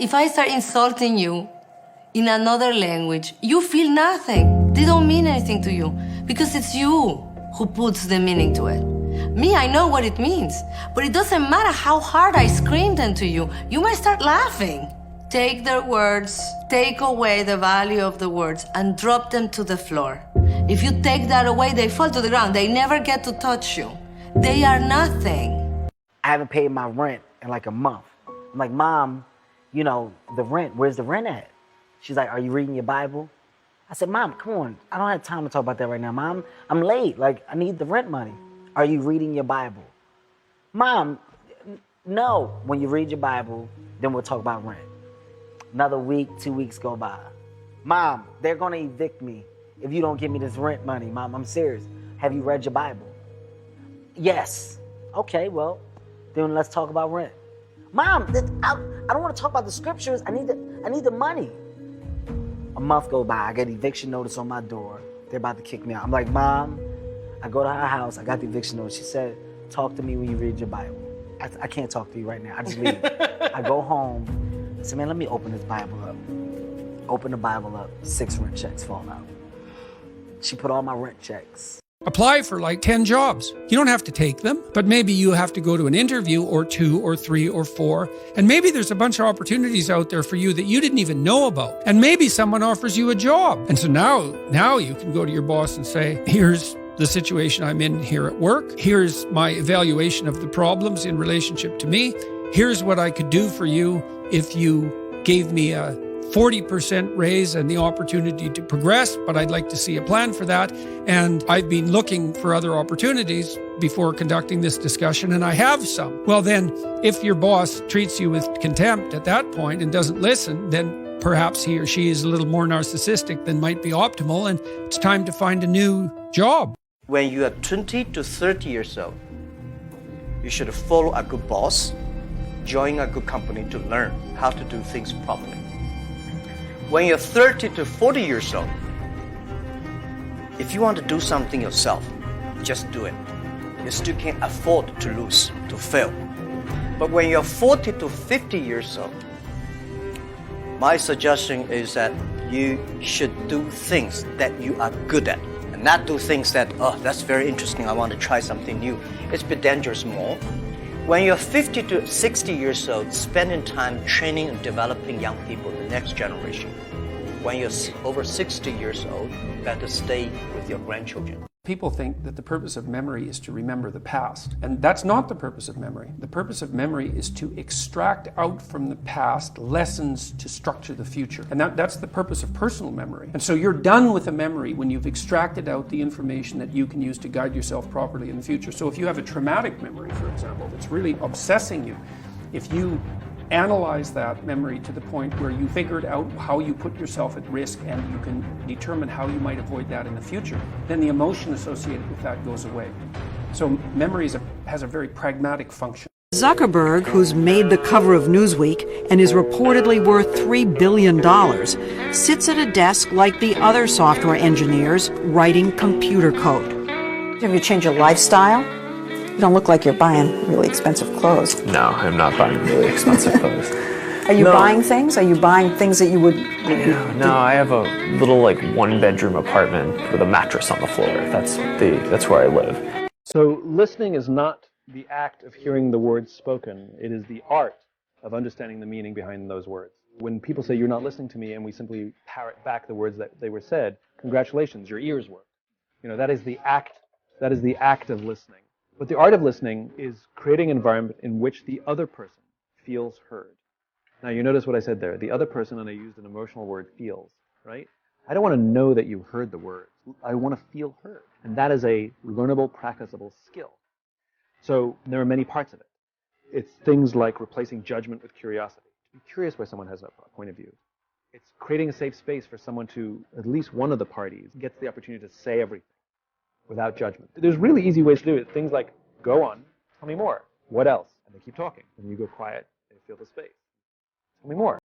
If I start insulting you in another language, you feel nothing. They don't mean anything to you because it's you who puts the meaning to it. Me, I know what it means, but it doesn't matter how hard I scream them to you. You might start laughing. Take their words, take away the value of the words, and drop them to the floor. If you take that away, they fall to the ground. They never get to touch you. They are nothing. I haven't paid my rent in like a month. I'm like, Mom, you know, the rent, where's the rent at? She's like, are you reading your Bible? I said, Mom, come on. I don't have time to talk about that right now, Mom. I'm late. Like, I need the rent money. Are you reading your Bible? Mom, no. When you read your Bible, then we'll talk about rent. Another week, 2 weeks go by. Mom, they're going to evict me if you don't give me this rent money. Mom, I'm serious. Have you read your Bible? Yes. Okay, well, then let's talk about rent. Mom, I don't want to talk about the scriptures. I need the money. A month go by. I get eviction notice on my door. They're about to kick me out. I'm like, Mom, I go to her house. I got the eviction notice. She said, talk to me when you read your Bible. I can't talk to you right now. I just leave. I go home. I said, man, let me open this Bible up. Open the Bible up. 6 rent checks fall out. She put all my rent checks. Apply for like 10 jobs. You don't have to take them, but maybe you have to go to an interview or 2 or 3 or 4. And maybe there's a bunch of opportunities out there for you that you didn't even know about. And maybe someone offers you a job. And so now you can go to your boss and say, here's the situation I'm in here at work. Here's my evaluation of the problems in relationship to me. Here's what I could do for you if you gave me a 40% raise and the opportunity to progress, but I'd like to see a plan for that. And I've been looking for other opportunities before conducting this discussion, and I have some. Well, then, if your boss treats you with contempt at that point and doesn't listen, then perhaps he or she is a little more narcissistic than might be optimal, and it's time to find a new job. When you are 20 to 30 years old, you should follow a good boss, join a good company to learn how to do things properly. When you're 30 to 40 years old, if you want to do something yourself, just do it. You still can't afford to lose, to fail. But when you're 40 to 50 years old, my suggestion is that you should do things that you are good at, and not do things that, oh, that's very interesting, I want to try something new. It's a bit dangerous more. When you're 50 to 60 years old, spending time training and developing young people, the next generation. When you're over 60 years old, better stay with your grandchildren. People think that the purpose of memory is to remember the past, and that's not the purpose of memory. The purpose of memory is to extract out from the past lessons to structure the future, and that's the purpose of personal memory. And so you're done with a memory when you've extracted out the information that you can use to guide yourself properly in the future. So if you have a traumatic memory, for example, that's really obsessing you, if you analyze that memory to the point where you figured out how you put yourself at risk and you can determine how you might avoid that in the future, then the emotion associated with that goes away. So memory has a very pragmatic function. Zuckerberg, who's made the cover of Newsweek and is reportedly worth $3 billion, sits at a desk like the other software engineers writing computer code. Have you changed your lifestyle? You don't look like you're buying really expensive clothes. No, I'm not buying really expensive clothes. Are you buying things? Are you buying things that you would... No, I have a little, like, 1-bedroom apartment with a mattress on the floor. That's where I live. So listening is not the act of hearing the words spoken. It is the art of understanding the meaning behind those words. When people say, you're not listening to me, and we simply parrot back the words that they were said, congratulations, your ears work. You know, that is the act of listening. But the art of listening is creating an environment in which the other person feels heard. Now, you notice what I said there. The other person, and I used an emotional word, feels, right? I don't want to know that you heard the words. I want to feel heard. And that is a learnable, practicable skill. So there are many parts of it. It's things like replacing judgment with curiosity. To be curious why someone has a point of view. It's creating a safe space for someone to, at least one of the parties, gets the opportunity to say everything without judgment. There's really easy ways to do it. Things like, go on, tell me more. What else? And they keep talking. And you go quiet and fill the space. Tell me more.